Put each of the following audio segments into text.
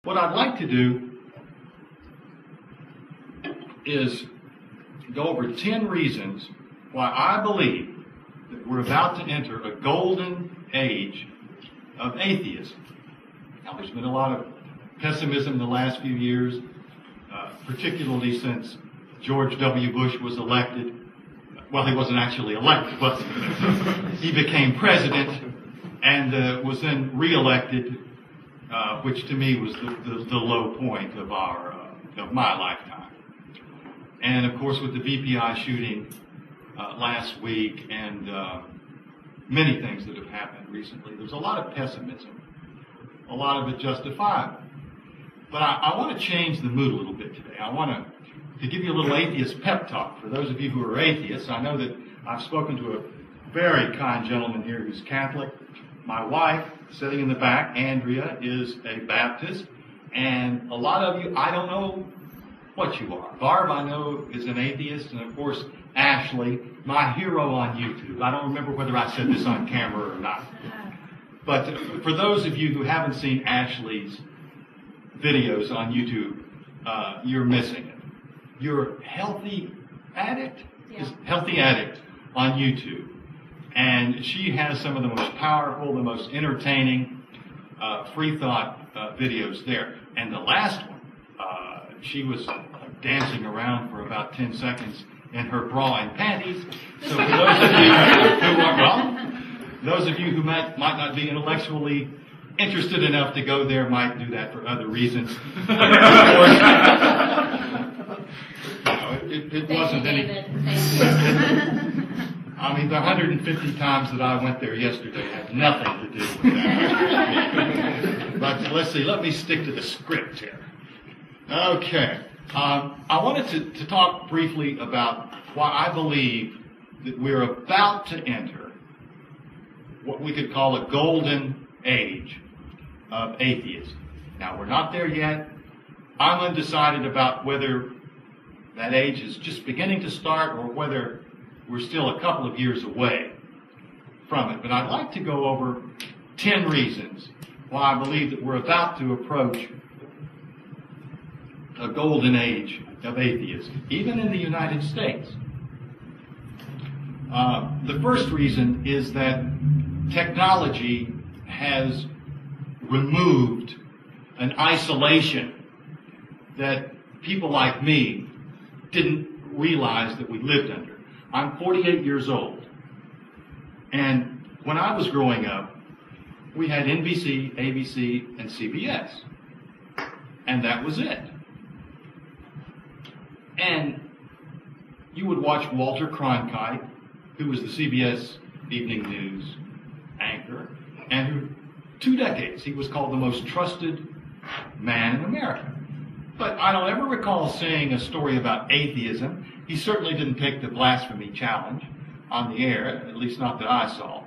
what I'd like to do is go over 10 reasons why I believe that we're about to enter a golden age of atheism. Now, there's been a lot of pessimism in the last few years, particularly since George W. Bush was elected. Well, he wasn't actually elected, was he? He became president and was then re-elected, which to me was the low point of my lifetime. And of course, with the BPI shooting last week and many things that have happened recently, there's a lot of pessimism, a lot of it justifiable. But I want to change the mood a little bit today. I want to give you a little atheist pep talk. For those of you who are atheists, I know that I've spoken to a very kind gentleman here who's Catholic. My wife, sitting in the back, Andrea, is a Baptist. And a lot of you, I don't know what you are. Barb, I know, is an atheist. And of course, Ashley, my hero on YouTube. I don't remember whether I said this on camera or not. But for those of you who haven't seen Ashley's videos on YouTube, you're missing it. You're a healthy addict? Yeah. Healthy addict on YouTube. And she has some of the most powerful, the most entertaining free thought videos there. And the last one, she was dancing around for about 10 seconds in her bra and panties. So for those of you who are, well, those of you who might not be intellectually interested enough to go there might do that for other reasons. It wasn't any. I mean, the 150 times that I went there yesterday had nothing to do with that. But let's see. Let me stick to the script here. Okay. I wanted to talk briefly about why I believe that we're about to enter what we could call a golden age of atheism. Now, we're not there yet. I'm undecided about whether that age is just beginning to start or whether we're still a couple of years away from it. But I'd like to go over 10 reasons why I believe that we're about to approach a golden age of atheism, even in the United States. The first reason is that technology has removed an isolation that people like me didn't realize that we lived under. I'm 48 years old, and when I was growing up, we had NBC, ABC, and CBS, and that was it. And you would watch Walter Cronkite, who was the CBS Evening News anchor, and who, 2 decades, he was called the most trusted man in America. But I don't ever recall seeing a story about atheism. He certainly didn't take the blasphemy challenge on the air, at least not that I saw.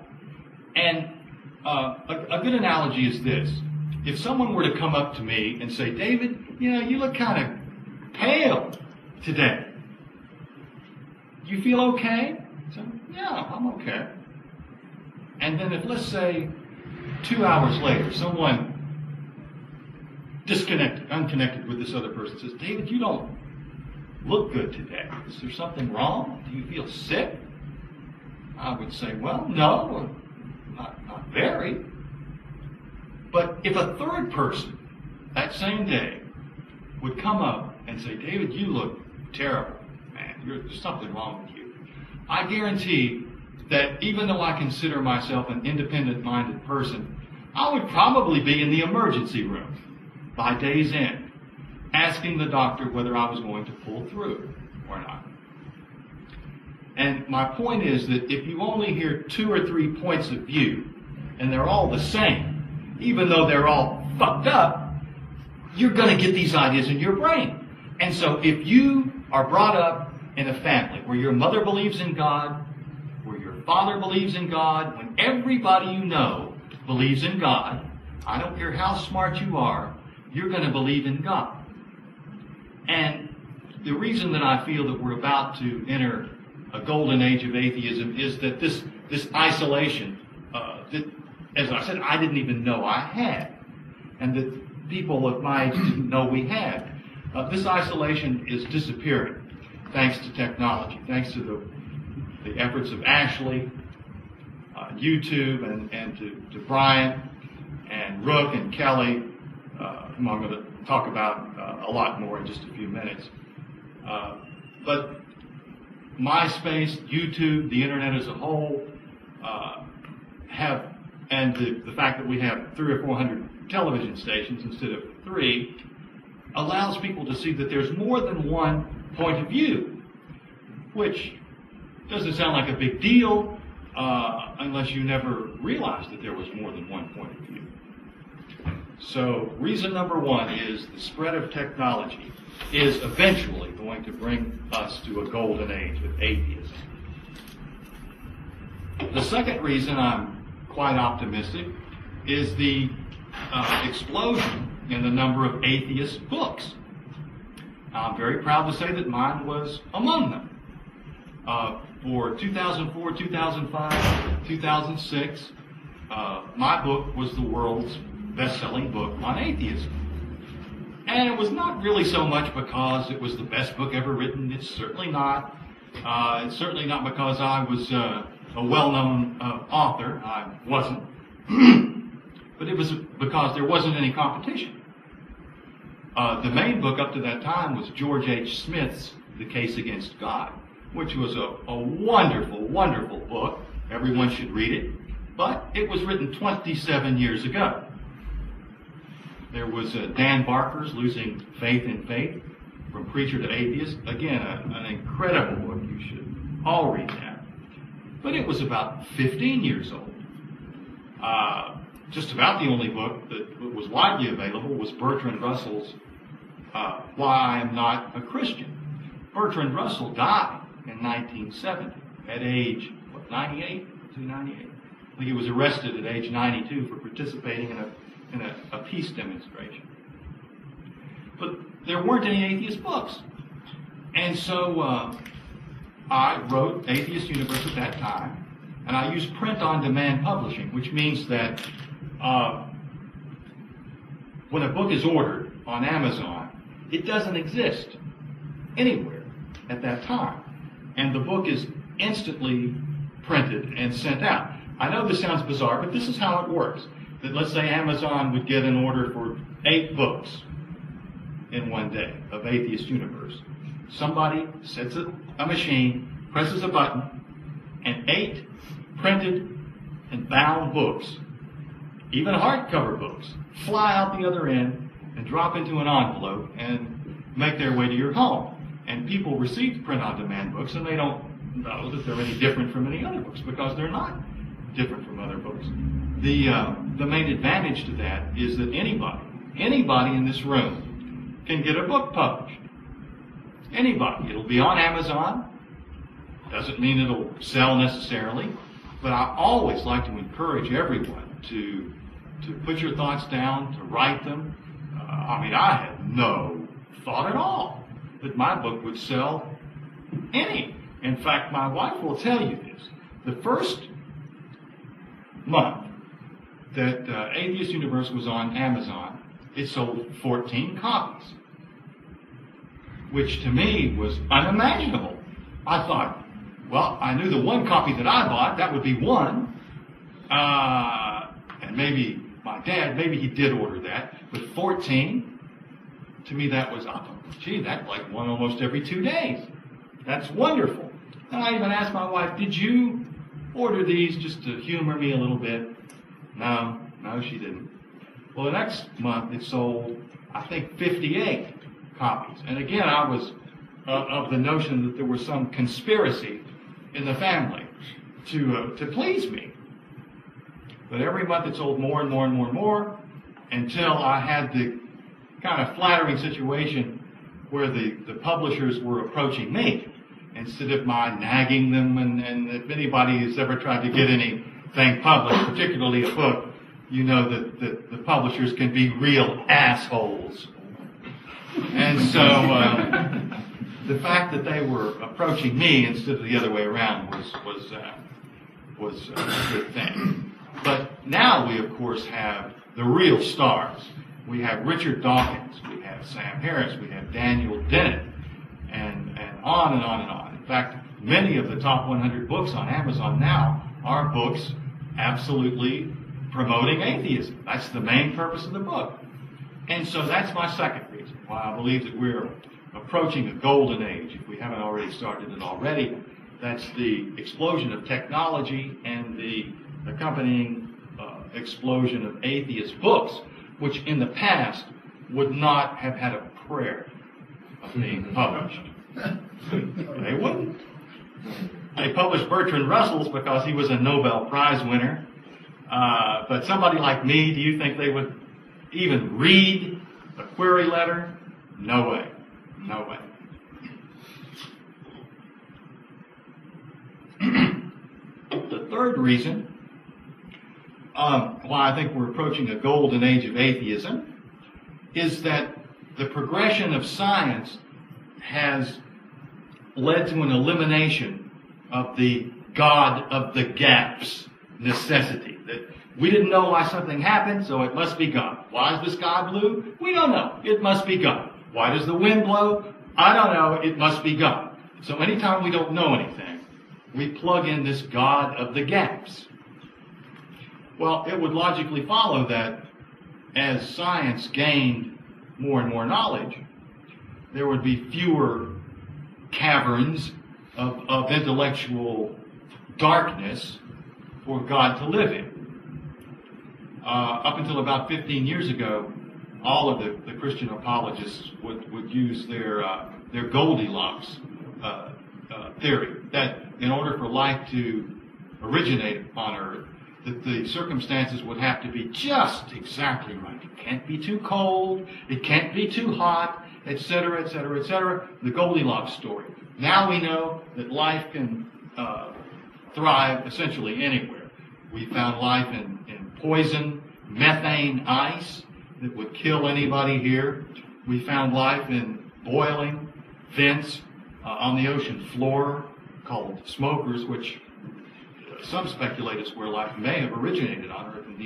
And a good analogy is this. If someone were to come up to me and say, David, you look kind of pale today. You feel okay? So, yeah, I'm okay. And then if, let's say, 2 hours later, someone unconnected with this other person says, David, you don't look good today. Is there something wrong? Do you feel sick? I would say, well, no, not very. But if a third person that same day would come up and say, David, you look terrible, man, there's something wrong with you, I guarantee that even though I consider myself an independent-minded person, I would probably be in the emergency room by day's end, asking the doctor whether I was going to pull through or not. And my point is that if you only hear 2 or 3 points of view, and they're all the same, even though they're all fucked up, you're going to get these ideas in your brain. And so if you are brought up in a family where your mother believes in God, where your father believes in God, when everybody you know believes in God, I don't care how smart you are, you're going to believe in God. And the reason that I feel that we're about to enter a golden age of atheism is that this isolation, that, as I said, I didn't even know I had, and that people of my age didn't know we had. This isolation is disappearing thanks to technology, thanks to the efforts of Ashley, YouTube, and to Brian and Rook and Kelly, whom I'm going to talk about a lot more in just a few minutes. But MySpace, YouTube, the internet as a whole, and the fact that we have 300 or 400 television stations instead of 3, allows people to see that there's more than one point of view, which doesn't sound like a big deal unless you never realized that there was more than one point of view. So reason number 1 is the spread of technology is eventually going to bring us to a golden age of atheism. The second reason I'm quite optimistic is the explosion in the number of atheist books. I'm very proud to say that mine was among them. For 2004, 2005, 2006, my book was the world's best-selling book on atheism. And it was not really so much because it was the best book ever written. It's certainly not. It's certainly not because I was a well-known author. I wasn't. But it was because there wasn't any competition. The main book up to that time was George H. Smith's The Case Against God, which was a wonderful, wonderful book. Everyone should read it. But it was written 27 years ago. There was Dan Barker's Losing Faith in Faith, From Preacher to Atheist. Again, an incredible book. You should all read that. But it was about 15 years old. Just about the only book that was widely available was Bertrand Russell's Why I Am Not a Christian. Bertrand Russell died in 1970 at age, 98? Was he 98? I think he was arrested at age 92 for participating in a peace demonstration. But there weren't any atheist books. And so I wrote Atheist Universe at that time, and I used print-on-demand publishing, which means that when a book is ordered on Amazon, it doesn't exist anywhere at that time. And the book is instantly printed and sent out. I know this sounds bizarre, but this is how it works. That let's say Amazon would get an order for 8 books in one day of Atheist Universe. Somebody sets a machine, presses a button, and 8 printed and bound books, even hardcover books, fly out the other end and drop into an envelope and make their way to your home. And people receive print-on-demand books, and they don't know that they're any different from any other books because they're not different from other books. The main advantage to that is that anybody in this room can get a book published. Anybody. It'll be on Amazon. Doesn't mean it'll sell necessarily, but I always like to encourage everyone to put your thoughts down, to write them. I had no thought at all that my book would sell any. In fact, my wife will tell you this. The first month that Atheist Universe was on Amazon, it sold 14 copies, which to me was unimaginable. I thought, well, I knew the one copy that I bought, that would be one, and maybe my dad, maybe he did order that, but 14, to me that was, I thought, gee, that's like one almost every 2 days. That's wonderful. And I even asked my wife, did you order these just to humor me a little bit? No, she didn't. Well, the next month it sold, I think, 58 copies. And again, I was of the notion that there was some conspiracy in the family to please me. But every month it sold more and more and more and more until I had the kind of flattering situation where the publishers were approaching me instead of my nagging them. And if anybody has ever tried to get anything published, particularly a book, you know that the publishers can be real assholes. And so the fact that they were approaching me instead of the other way around was a good thing. But now we, of course, have the real stars. We have Richard Dawkins, we have Sam Harris, we have Daniel Dennett, and on and on and on. In fact, many of the top 100 books on Amazon now are books absolutely promoting atheism. That's the main purpose of the book. And so that's my second reason why I believe that we're approaching a golden age, if we haven't already started it already. That's the explosion of technology and the accompanying explosion of atheist books, which in the past would not have had a prayer of being published. They wouldn't. They published Bertrand Russell's because he was a Nobel Prize winner. But somebody like me, do you think they would even read a query letter? No way. No way. The third reason why I think we're approaching a golden age of atheism is that the progression of science has led to an elimination of the God of the gaps necessity. That we didn't know why something happened, so it must be God. Why is the sky blue? We don't know. It must be God. Why does the wind blow? I don't know. It must be God. So anytime we don't know anything, we plug in this God of the gaps. Well, it would logically follow that as science gained more and more knowledge, there would be fewer caverns of intellectual darkness for God to live in. Up until about 15 years ago, all of the Christian apologists would use their Goldilocks theory, that in order for life to originate on Earth, that the circumstances would have to be just exactly right. It can't be too cold, it can't be too hot, etc., etc., etc. The Goldilocks story. Now we know that life can thrive essentially anywhere. We found life in poison, methane ice that would kill anybody here. We found life in boiling vents on the ocean floor called smokers, which some speculate is where life may have originated on Earth in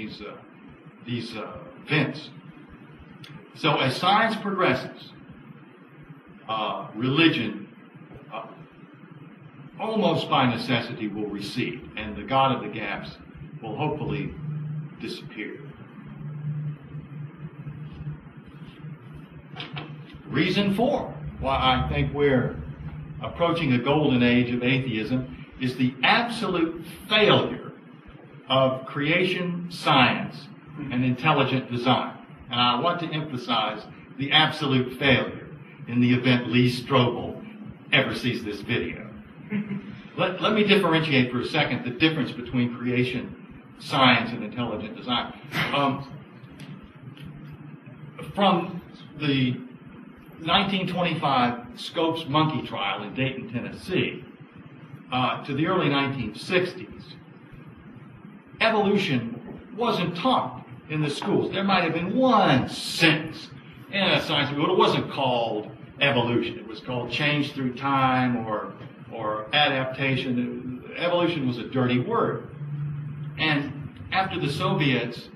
these vents. So as science progresses, religion almost by necessity will recede, and the God of the gaps will hopefully disappear. Reason 4 why I think we're approaching a golden age of atheism is the absolute failure of creation science and intelligent design. And I want to emphasize the absolute failure in the event Lee Strobel ever sees this video. Let me differentiate for a second the difference between creation science and intelligent design. From the 1925 Scopes monkey trial in Dayton, Tennessee, to the early 1960s, evolution wasn't taught in the schools. There might have been one sentence in a science book, but it wasn't called evolution. It was called change through time or adaptation. Evolution was a dirty word. And after the Soviets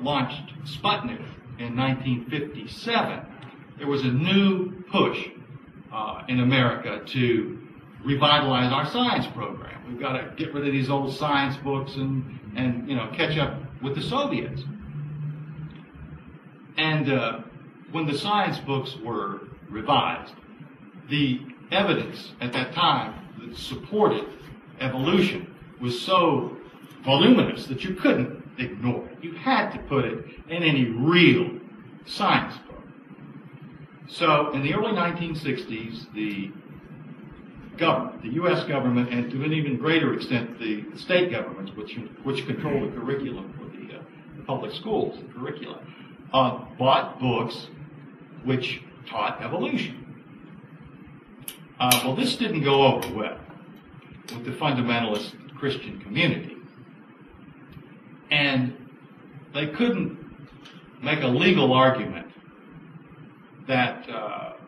launched Sputnik in 1957, there was a new push in America to revitalize our science program. We've got to get rid of these old science books and catch up with the Soviets. And when the science books were revised, the evidence at that time that supported evolution was so voluminous that you couldn't ignore it. You had to put it in any real science book. So in the early 1960s, the government, the U.S. government, and to an even greater extent the state governments, which control the curriculum for the public schools, the curricula, bought books which taught evolution. Well, this didn't go over well with the fundamentalist Christian community. And they couldn't make a legal argument that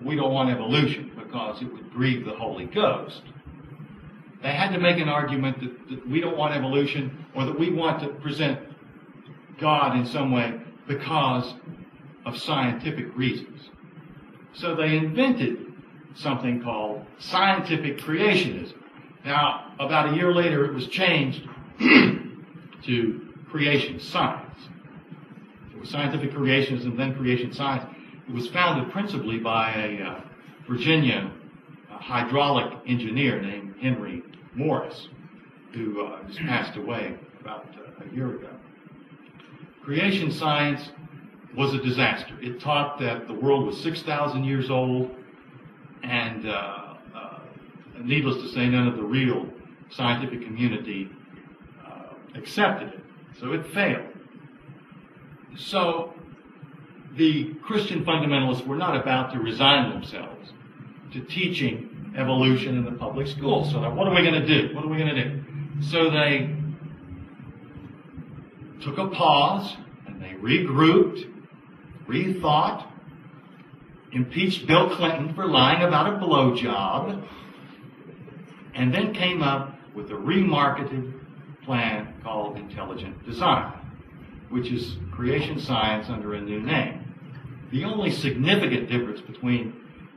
we don't want evolution because it would grieve the Holy Ghost. They had to make an argument that we don't want evolution, or that we want to present God in some way because of scientific reasons. So they invented something called scientific creationism. Now, about a year later, it was changed to creation science. It was scientific creationism, then creation science. It was founded principally by a Virginia hydraulic engineer named Henry Morris, who just passed away about a year ago. Creation science was a disaster. It taught that the world was 6,000 years old, and needless to say, none of the real scientific community accepted it. So it failed. So the Christian fundamentalists were not about to resign themselves to teaching evolution in the public schools. So what are we going to do? What are we going to do? So they took a pause, and they regrouped, rethought, impeached Bill Clinton for lying about a blowjob, and then came up with a remarketed plan called intelligent design, which is creation science under a new name. The only significant difference between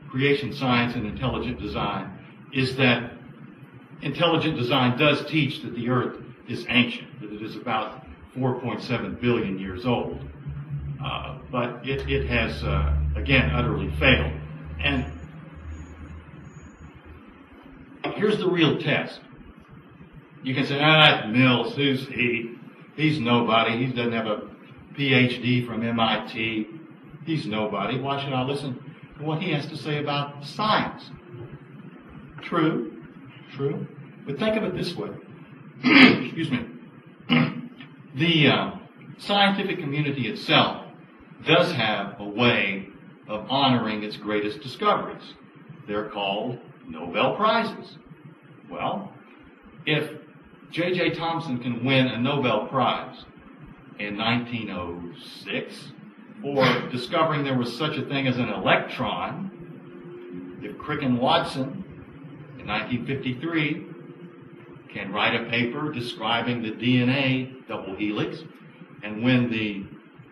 creation science and intelligent design is that intelligent design does teach that the earth is ancient, that it is about 4.7 billion years old. But it has, again, utterly failed. And here's the real test. You can say, Mills, who's he? He's nobody. He doesn't have a PhD from MIT. He's nobody. Why should I listen to what he has to say about science? True. But think of it this way. Excuse me. The scientific community itself does have a way of honoring its greatest discoveries. They're called Nobel Prizes. Well, if J.J. Thomson can win a Nobel Prize in 1906 for discovering there was such a thing as an electron, if Crick and Watson in 1953 can write a paper describing the DNA double helix and win the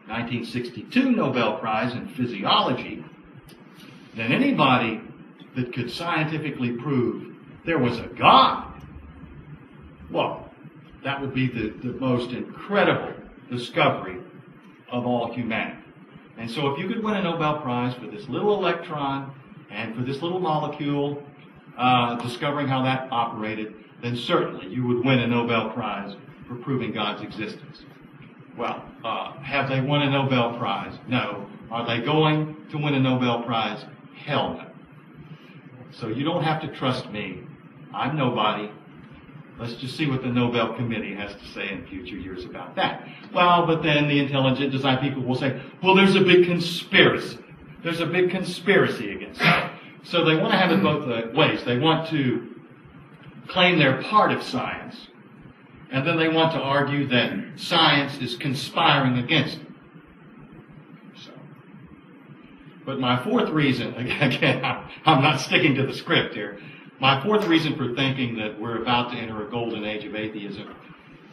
1962 Nobel Prize in physiology, then anybody that could scientifically prove there was a God, well, that would be the most incredible discovery of all humanity. And so if you could win a Nobel Prize for this little electron and for this little molecule, discovering how that operated, then certainly you would win a Nobel Prize for proving God's existence. Well, have they won a Nobel Prize? No. Are they going to win a Nobel Prize? Hell no. So you don't have to trust me. I'm nobody. Let's just see what the Nobel Committee has to say in future years about that. Well, but then the intelligent design people will say, well, there's a big conspiracy. There's a big conspiracy against it. So they want to have it both ways. They want to claim they're part of science, and then they want to argue that science is conspiring against it. So, but my fourth reason, again, I'm not sticking to the script here. My fourth reason for thinking that we're about to enter a golden age of atheism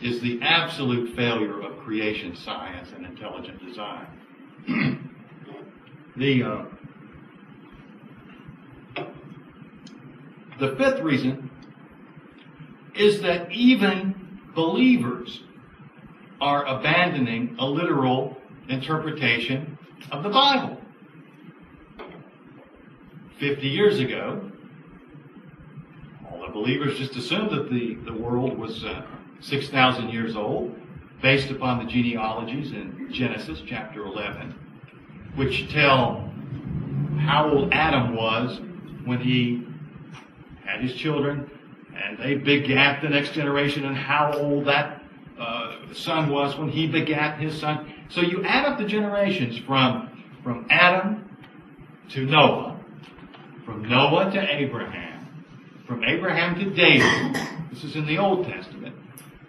is the absolute failure of creation science and intelligent design. The fifth reason is that even believers are abandoning a literal interpretation of the Bible. 50 years ago, all the believers just assumed that the world was 6,000 years old, based upon the genealogies in Genesis chapter 11, which tell how old Adam was when he had his children, and they begat the next generation, and how old that son was when he begat his son. So you add up the generations from Adam to Noah, from Noah to Abraham, from Abraham to David. This is in the Old Testament.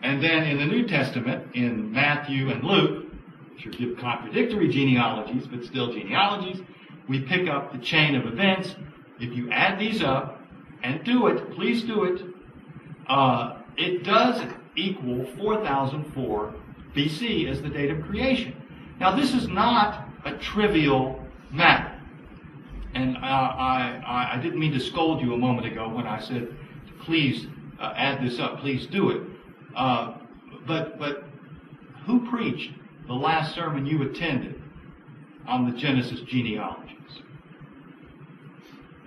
And then in the New Testament, in Matthew and Luke, which give contradictory genealogies, but still genealogies, we pick up the chain of events. If you add these up and do it, please do it, it does equal 4004 BC as the date of creation. Now, this is not a trivial matter. And I didn't mean to scold you a moment ago when I said, please add this up, please do it. But who preached the last sermon you attended on the Genesis genealogies?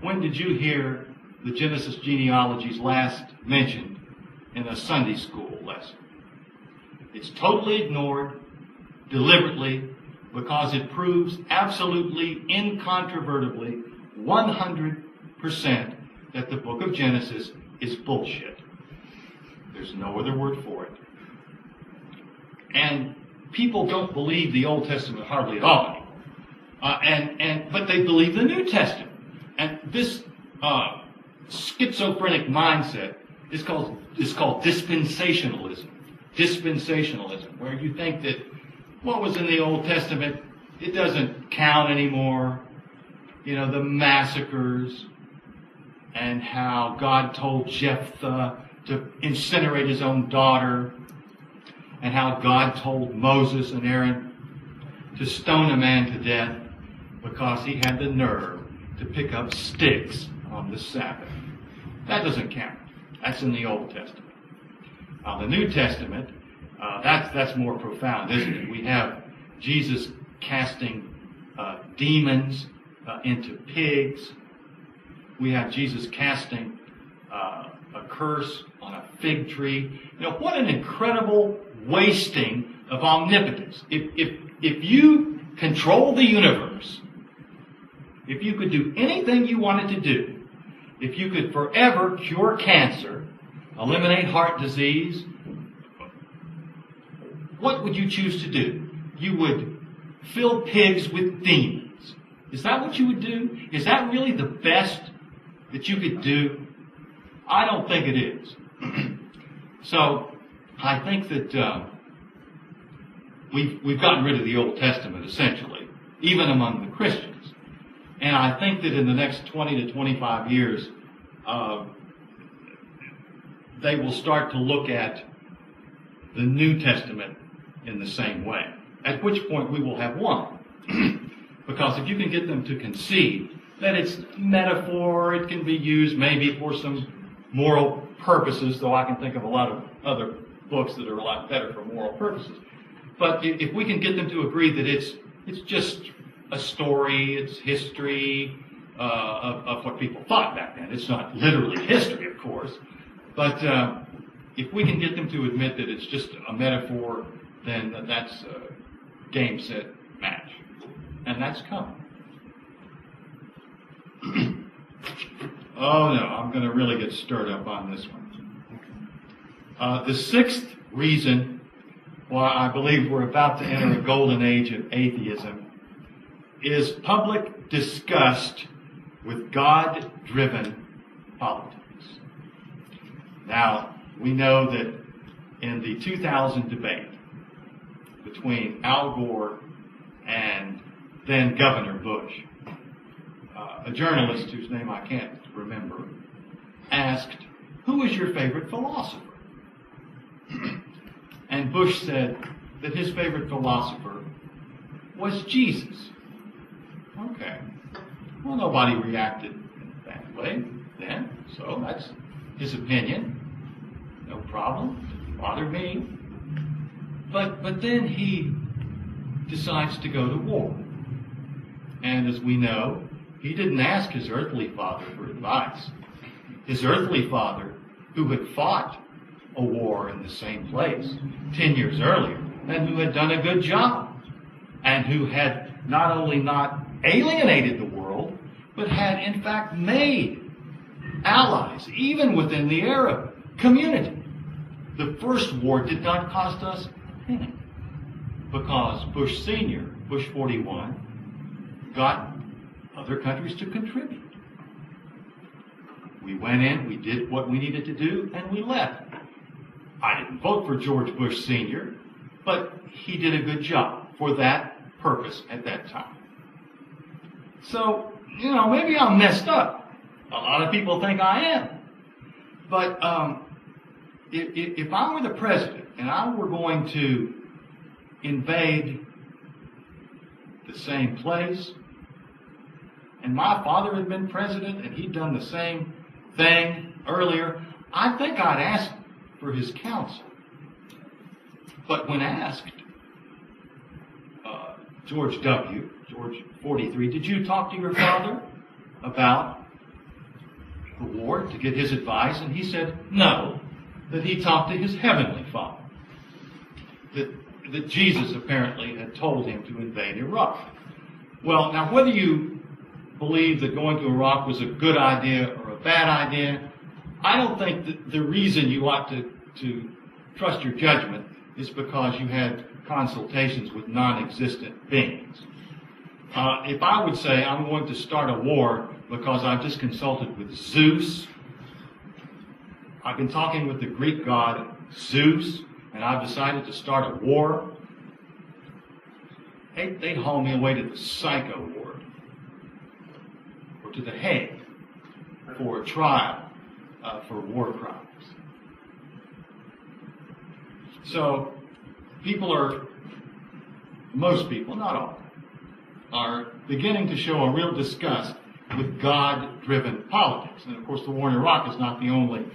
When did you hear the Genesis genealogies last mentioned in a Sunday school lesson? It's totally ignored, deliberately, because it proves absolutely, incontrovertibly, 100% that the book of Genesis is bullshit. There's no other word for it. And people don't believe the Old Testament hardly at all anymore. But they believe the New Testament. And this schizophrenic mindset is called dispensationalism. Dispensationalism, where you think that what was in the Old Testament, it doesn't count anymore. You know, the massacres and how God told Jephthah to incinerate his own daughter, and how God told Moses and Aaron to stone a man to death because he had the nerve to pick up sticks on the Sabbath. That doesn't count. That's in the Old Testament. The New Testament, that's more profound, isn't it? We have Jesus casting demons into pigs. We have Jesus casting a curse on a fig tree. You know, what an incredible wasting of omnipotence. If you control the universe, if you could do anything you wanted to do, if you could forever cure cancer, eliminate heart disease, what would you choose to do? You would fill pigs with demons. Is that what you would do? Is that really the best that you could do? I don't think it is. So I think that we've gotten rid of the Old Testament, essentially, even among the Christians. And I think that in the next 20 to 25 years, they will start to look at the New Testament in the same way, at which point we will have one. Because if you can get them to concede that it's metaphor, it can be used maybe for some moral purposes, though I can think of a lot of other books that are a lot better for moral purposes. But if we can get them to agree that it's just a story, it's history of what people thought back then. It's not literally history, of course. But if we can get them to admit that it's just a metaphor, then that's a game, set, match. And that's coming. Oh no, I'm going to really get stirred up on this one. The sixth reason why I believe we're about to enter a golden age of atheism is public disgust with God-driven politics. Now, we know that in the 2000 debate between Al Gore and then Governor Bush, a journalist whose name I can't remember asked, "Who is your favorite philosopher?" And Bush said that his favorite philosopher was Jesus. Okay. Well, nobody reacted that way then, so that's his opinion. No problem. Didn't bother me. But then he decides to go to war. And as we know, he didn't ask his earthly father for advice. His earthly father, who had fought a war in the same place 10 years earlier, and who had done a good job, and who had not only not alienated the world, but had in fact made allies, even within the Arab community. The first war did not cost us a penny, because Bush Sr., Bush 41, got other countries to contribute. We went in, we did what we needed to do, and we left. I didn't vote for George Bush Sr., but he did a good job for that purpose at that time. So, maybe I'm messed up. A lot of people think I am. But if I were the president and I were going to invade the same place, and my father had been president and he'd done the same thing earlier, I think I'd ask for his counsel. But when asked, George 43, did you talk to your father about the war to get his advice? And he said no, that he talked to his heavenly Father. That Jesus apparently had told him to invade Iraq. Well, now whether you believe that going to Iraq was a good idea or a bad idea, I don't think that the reason you ought to trust your judgment is because you had consultations with non-existent beings. If I would say I'm going to start a war because I've just consulted with Zeus, I've been talking with the Greek god Zeus, and I've decided to start a war, they'd haul me away to the psycho ward or to the Hague for a trial for war crimes. So most people, not all, are beginning to show a real disgust with God-driven politics. And of course, the war in Iraq is not the only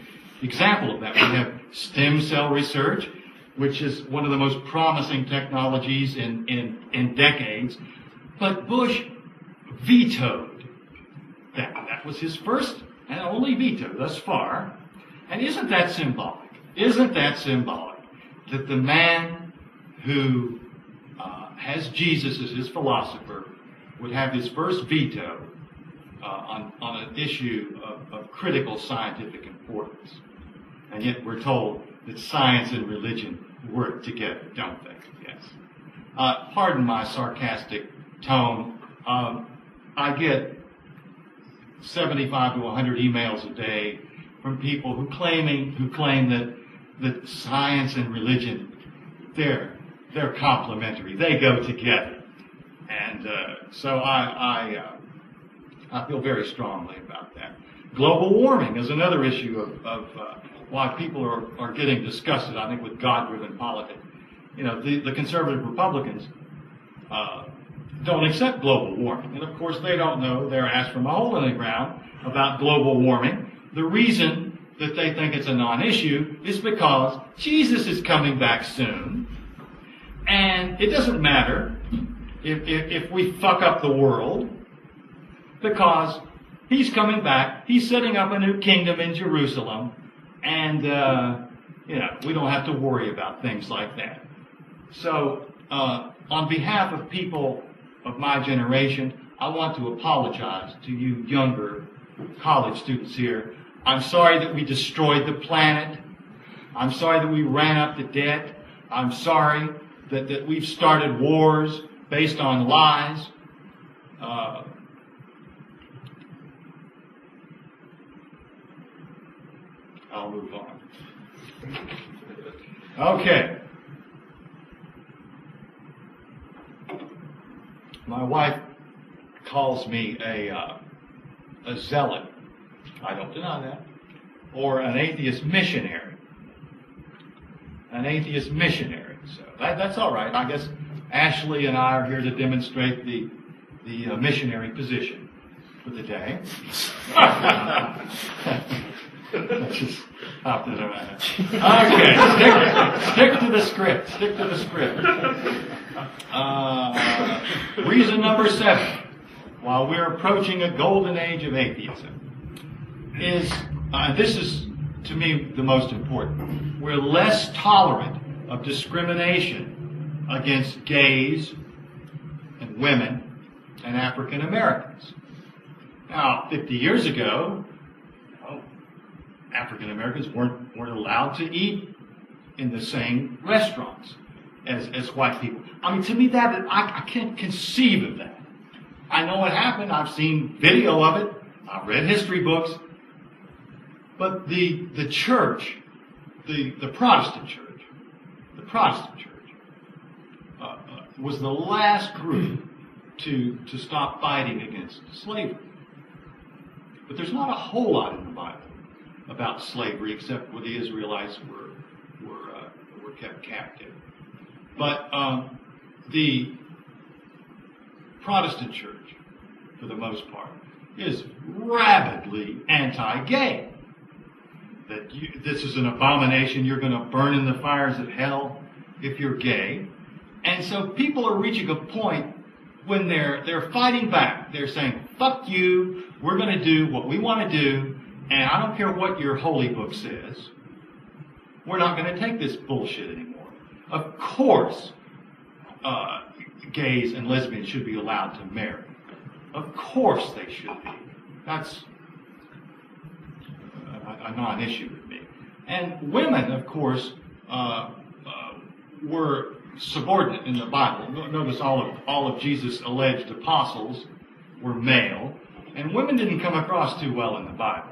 example of that. We have stem cell research, which is one of the most promising technologies in decades. But Bush vetoed that. That was his first and only veto thus far. And isn't that symbolic? Isn't that symbolic that the man who has Jesus as his philosopher would have his first veto on an issue of critical scientific importance? And yet we're told that science and religion work together, don't they? Yes. Pardon my sarcastic tone. I get 75 to 100 emails a day from people who claim that science and religion, they're complementary. They go together. And so I feel very strongly about that. Global warming is another issue of why people are getting disgusted, I think, with God-driven politics. You know, the conservative Republicans don't accept global warming. And of course, they don't know their ass from a hole in the ground about global warming. The reason that they think it's a non-issue is because Jesus is coming back soon. And it doesn't matter if we fuck up the world, because he's coming back. He's setting up a new kingdom in Jerusalem. And, we don't have to worry about things like that. So, on behalf of people of my generation, I want to apologize to you younger college students here. I'm sorry that we destroyed the planet. I'm sorry that we ran up the debt. I'm sorry that we've started wars based on lies. I'll move on. Okay. My wife calls me a zealot. I don't deny that. Or an atheist missionary. An atheist missionary. So that's all right. I guess Ashley and I are here to demonstrate the missionary position for the day. Just popped into my head. Okay, stick to the script. Stick to the script. Reason number 7, while we're approaching a golden age of atheism, is, this is to me the most important, we're less tolerant of discrimination against gays and women and African Americans. Now, 50 years ago, African Americans weren't allowed to eat in the same restaurants as white people. I mean, to me, that I can't conceive of that. I know it happened. I've seen video of it. I've read history books. But the church, the Protestant church, was the last group to stop fighting against slavery. But there's not a whole lot in the Bible about slavery, except where the Israelites were kept captive. But Protestant church, for the most part, is rabidly anti-gay. That this is an abomination, you're going to burn in the fires of hell if you're gay. And so people are reaching a point when they're fighting back. They're saying, fuck you, we're going to do what we want to do, and I don't care what your holy book says. We're not going to take this bullshit anymore. Of course, gays and lesbians should be allowed to marry. Of course they should be. That's a non-issue with me. And women, of course, were subordinate in the Bible. Notice all of Jesus' alleged apostles were male, and women didn't come across too well in the Bible.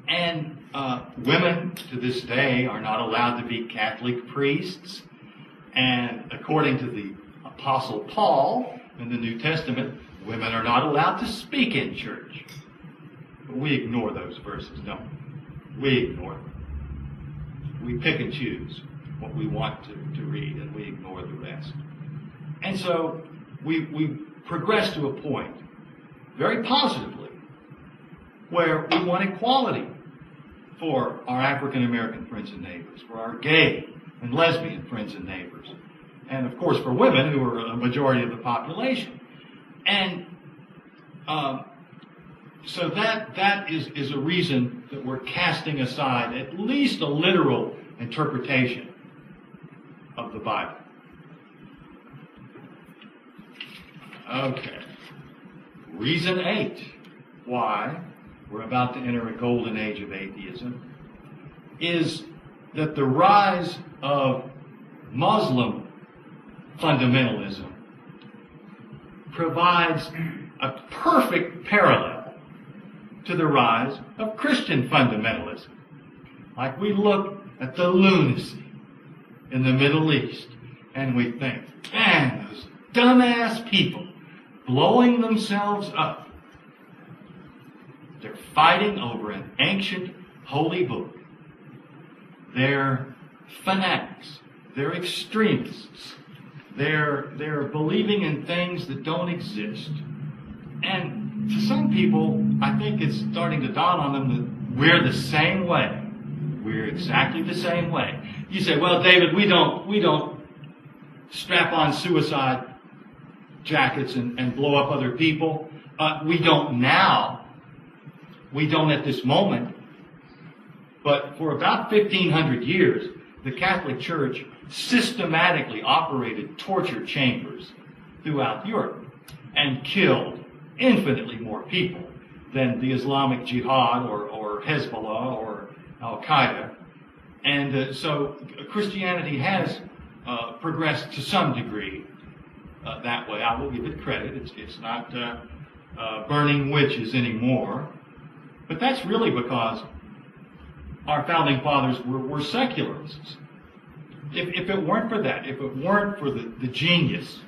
And women, to this day, are not allowed to be Catholic priests. And according to the Apostle Paul in the New Testament, women are not allowed to speak in church. But we ignore those verses, don't we? We ignore them. We pick and choose what we want to read, and we ignore the rest. And so we progress to a point, very positively, where we want equality for our African American friends and neighbors, for our gay and lesbian friends and neighbors, and of course for women, who are a majority of the population. And so that is a reason that we're casting aside at least a literal interpretation of the Bible. Okay. Reason 8 why we're about to enter a golden age of atheism is that the rise of Muslim fundamentalism provides a perfect parallel to the rise of Christian fundamentalism. Like, we look at the lunacy in the Middle East and we think, man, those dumbass people blowing themselves up. They're fighting over an ancient holy book. They're fanatics. They're extremists. They're believing in things that don't exist. And to some people, I think it's starting to dawn on them that we're the same way. We're exactly the same way. You say, well, David, we don't strap on suicide jackets and blow up other people. We don't now. We don't at this moment. But for about 1,500 years, the Catholic Church systematically operated torture chambers throughout Europe and killed infinitely more people than the Islamic Jihad or Hezbollah or Al-Qaeda. And so Christianity has progressed to some degree that way. I will give it credit. It's not burning witches anymore. But that's really because our founding fathers were secularists. If it weren't for that, if it weren't for the genius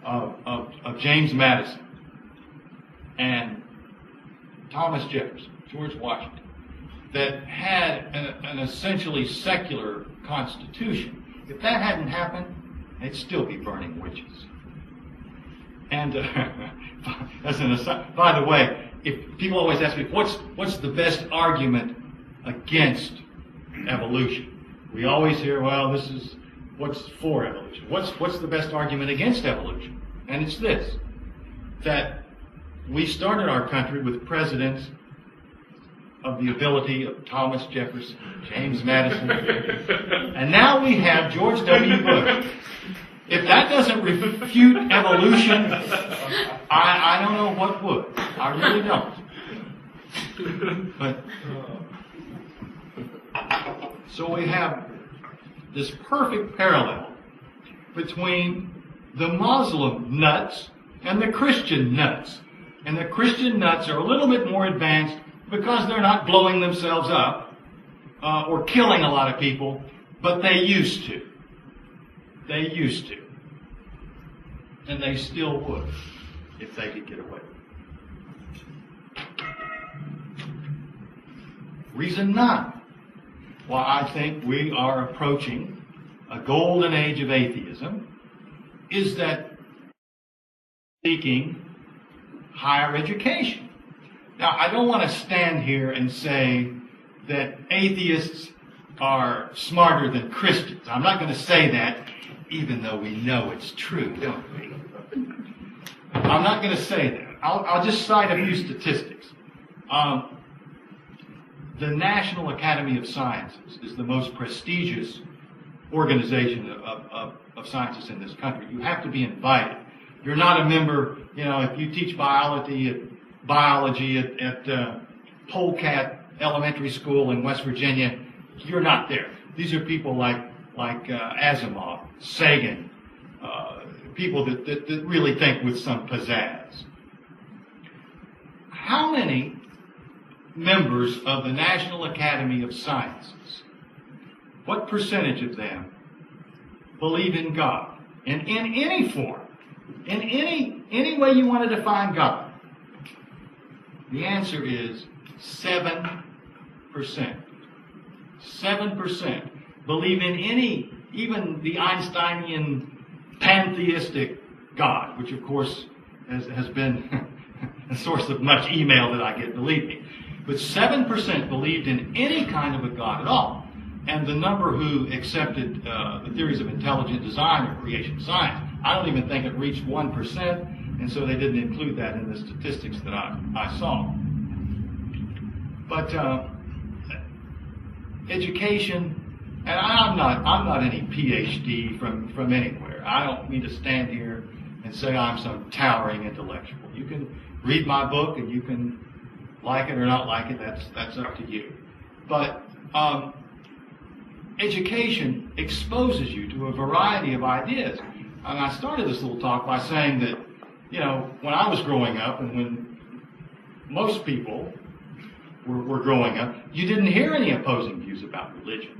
of James Madison and Thomas Jefferson, George Washington, that had an essentially secular constitution, if that hadn't happened, they'd still be burning witches. And as an aside, by the way, if people always ask me, what's the best argument against evolution? We always hear, well, this is what's for evolution. What's the best argument against evolution? And it's this, that we started our country with presidents of the ability of Thomas Jefferson, James Madison, and now we have George W. Bush. If that doesn't refute evolution, I don't know what would. I really don't. But so we have this perfect parallel between the Muslim nuts and the Christian nuts. And the Christian nuts are a little bit more advanced because they're not blowing themselves up or killing a lot of people, but they used to. They used to. And they still would if they could get away. Reason 9 why I think we are approaching a golden age of atheism is that seeking higher education. Now, I don't want to stand here and say that atheists are smarter than Christians. I'm not going to say that, even though we know it's true, don't we? I'm not going to say that. I'll just cite a few statistics. The National Academy of Sciences is the most prestigious organization of scientists in this country. You have to be invited. You're not a member, if you teach biology at Polecat Elementary School in West Virginia, you're not there. These are people like Asimov, Sagan, people that really think with some pizzazz. How many members of the National Academy of Sciences, what percentage of them believe in God? In any form, in any way you want to define God? The answer is 7%. 7% believe in even the Einsteinian pantheistic God, which of course has been a source of much email that I get, believe me. But 7% believed in any kind of a God at all. And the number who accepted the theories of intelligent design or creation science, I don't even think it reached 1%, and so they didn't include that in the statistics that I saw. But education, and I'm not any PhD from anywhere. I don't mean to stand here and say I'm some towering intellectual. You can read my book and you can like it or not like it. That's up to you. But education exposes you to a variety of ideas. And I started this little talk by saying that, when I was growing up and when most people were growing up, you didn't hear any opposing views about religion.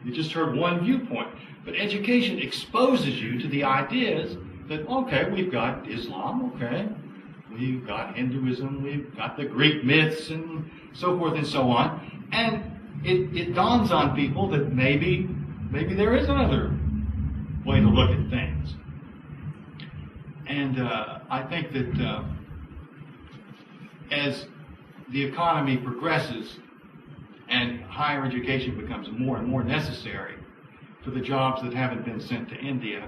You just heard one viewpoint. But education exposes you to the ideas that, okay, we've got Islam, okay, we've got Hinduism, we've got the Greek myths and so forth and so on. And it dawns on people that maybe there is another way to look at things. And I think that as the economy progresses and higher education becomes more and more necessary for the jobs that haven't been sent to India,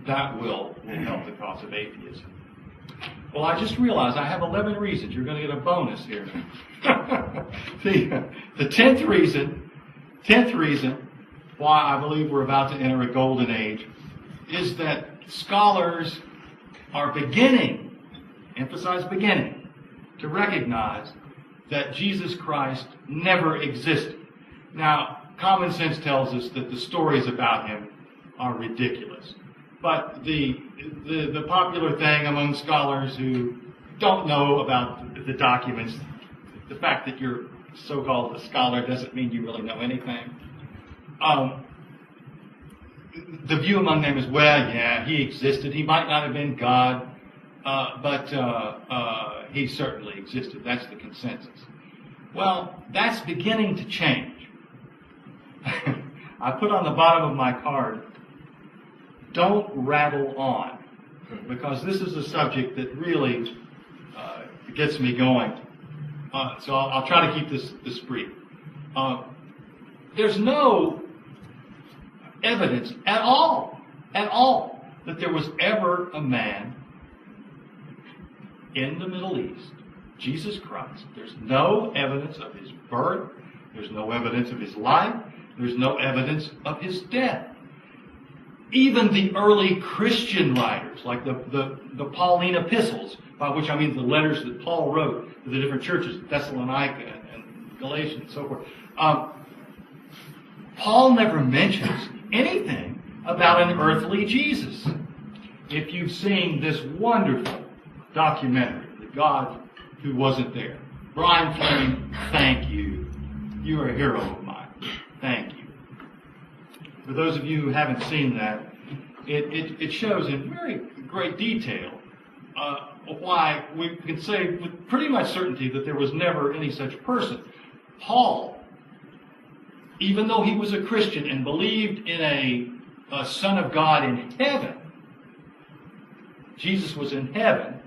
that will help the cause of atheism. Well, I just realized I have 11 reasons. You're going to get a bonus here. The 10th reason why I believe we're about to enter a golden age is that scholars are beginning, emphasize beginning, to recognize that Jesus Christ never existed. Now, common sense tells us that the stories about him are ridiculous. But the popular thing among scholars who don't know about the documents, the fact that you're so-called a scholar doesn't mean you really know anything. The view among them is, well, yeah, he existed. He might not have been God, but he certainly existed. That's the consensus. Well, that's beginning to change. I put on the bottom of my card, don't rattle on, because this is a subject that really gets me going. So I'll try to keep this brief. There's no evidence at all, that there was ever a man in the Middle East, Jesus Christ. There's no evidence of his birth. There's no evidence of his life. There's no evidence of his death. Even the early Christian writers, like the Pauline epistles, by which I mean the letters that Paul wrote to the different churches, Thessalonica and Galatians and so forth, Paul never mentions anything about an earthly Jesus. If you've seen this wonderful documentary, The God Who Wasn't There, Brian Fleming, thank you. You are a hero of mine. Thank you. For those of you who haven't seen that, it shows in very great detail why we can say with pretty much certainty that there was never any such person. Paul, even though he was a Christian and believed in a Son of God in heaven, Jesus was in heaven,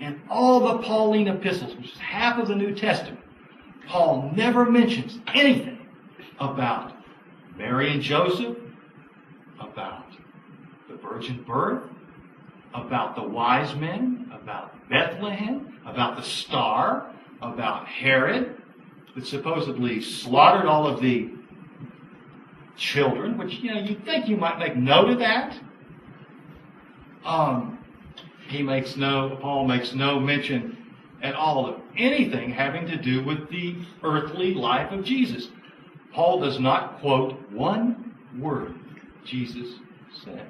and all the Pauline epistles, which is half of the New Testament, Paul never mentions anything about Mary and Joseph, about the virgin birth, about the wise men, about Bethlehem, about the star, about Herod, that supposedly slaughtered all of the children, which, you'd think you might make note of that. Paul makes no mention at all of anything having to do with the earthly life of Jesus. Paul does not quote one word Jesus said.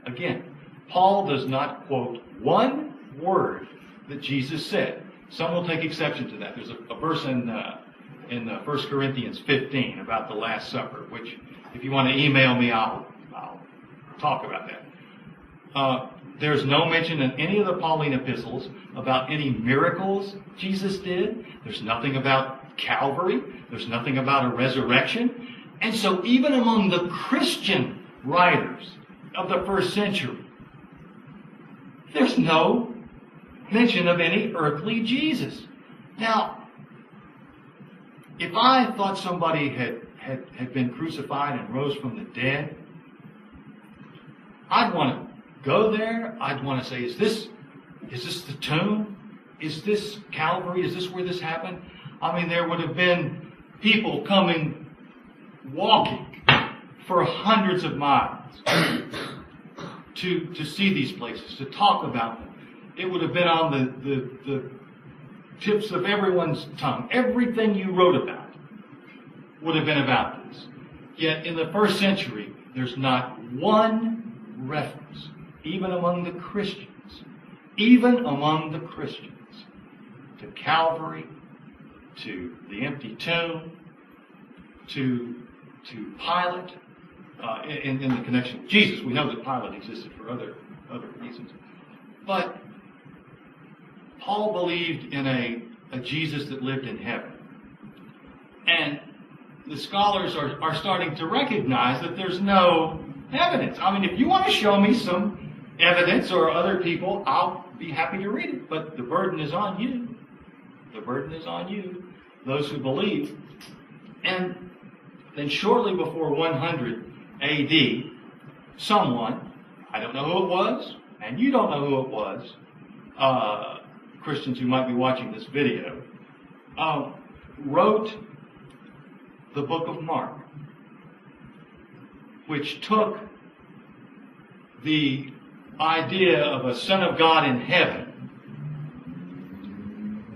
Again, Paul does not quote one word that Jesus said. Some will take exception to that. There's a verse in 1 Corinthians 15 about the Last Supper, which, if you want to email me, I'll talk about that. There's no mention in any of the Pauline epistles about any miracles Jesus did. There's nothing about Calvary. There's nothing about a resurrection. And so even among the Christian writers of the first century, there's no mention of any earthly Jesus. Now, if I thought somebody had been crucified and rose from the dead, I'd want to go there. I'd want to say, is this the tomb? Is this Calvary? Is this where this happened? I mean, there would have been people coming, walking for hundreds of miles to see these places, to talk about them. It would have been on the tips of everyone's tongue. Everything you wrote about would have been about this. Yet in the first century, there's not one reference, even among the Christians, to Calvary, to the empty tomb, to Pilate, in the connection with Jesus. We know that Pilate existed for other reasons. But Paul believed in a Jesus that lived in heaven. And the scholars are starting to recognize that there's no evidence. I mean, if you want to show me some evidence or other people, I'll be happy to read it. But the burden is on you. The burden is on you, those who believe. And then shortly before 100 A.D., someone, I don't know who it was, and you don't know who it was, Christians who might be watching this video, wrote the book of Mark, which took the idea of a Son of God in heaven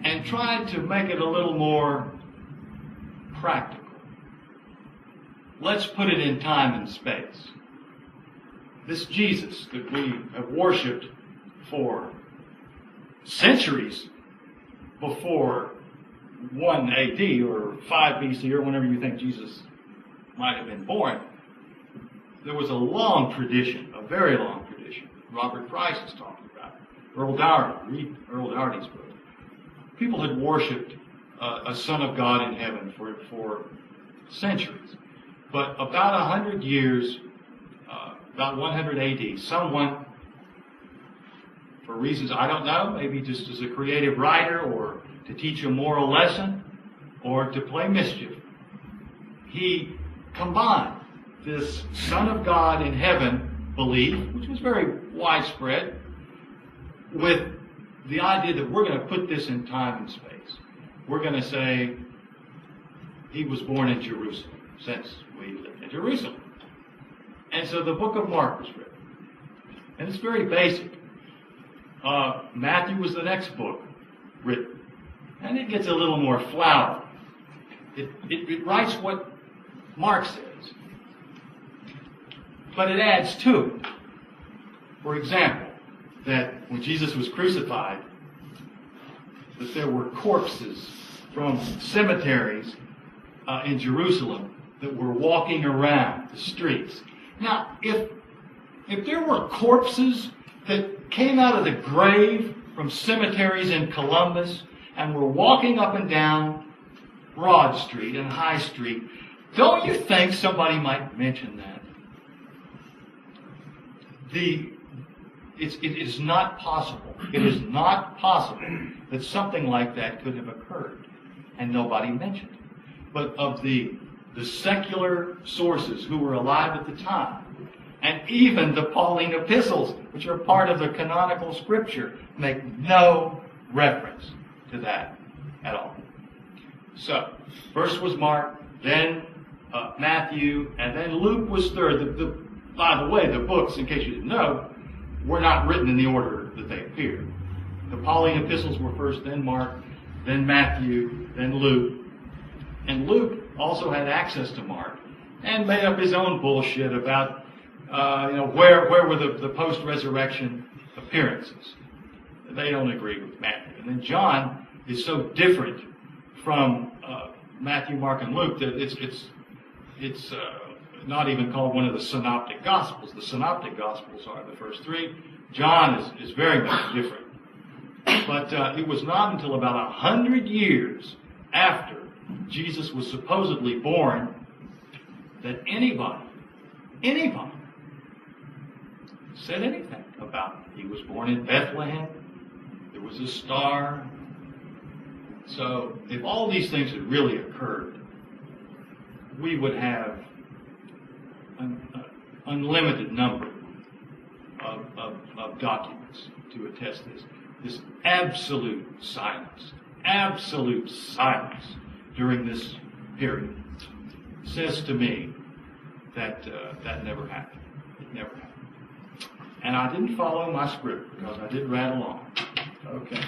and tried to make it a little more practical. Let's put it in time and space. This Jesus that we have worshipped for centuries before 1 AD or 5 BC or whenever you think Jesus might have been born, there was a long tradition, a very long tradition. Robert Price is talking about it. Earl Dougherty, read Earl Dougherty's book. People had worshipped a Son of God in heaven for centuries. But about 100 years, about 100 AD, someone, for reasons I don't know, maybe just as a creative writer or to teach a moral lesson or to play mischief, he combined this Son of God in heaven belief, which was very widespread, with the idea that we're going to put this in time and space. We're going to say he was born in Jerusalem, since we lived in Jerusalem. And so the book of Mark was written. And it's very basic. Matthew was the next book written. And it gets a little more flowery. It writes what Mark says. But it adds to it. For example, that when Jesus was crucified, that there were corpses from cemeteries in Jerusalem that were walking around the streets. Now, if there were corpses that came out of the grave from cemeteries in Columbus and were walking up and down Broad Street and High Street, don't you think somebody might mention that? it is not possible. It is not possible that something like that could have occurred, and nobody mentioned it. But of the secular sources who were alive at the time, and even the Pauline epistles, which are part of the canonical scripture, make no reference to that at all. So, first was Mark, then Matthew, and then Luke was third. By the way, the books, in case you didn't know, were not written in the order that they appeared. The Pauline epistles were first, then Mark, then Matthew, then Luke. And Luke also had access to Mark and made up his own bullshit about, where were the post-resurrection appearances. They don't agree with Matthew. And then John is so different from Matthew, Mark, and Luke that it's not even called one of the synoptic gospels. The synoptic gospels are the first three. John is very much different. But it was not until about 100 years after Jesus was supposedly born that anybody said anything about it. He was born in Bethlehem. There was a star. So if all these things had really occurred, we would have an unlimited number of documents to attest this. This absolute silence during this period says to me that that never happened. It never happened. And I didn't follow my script because I did rattle on. Okay.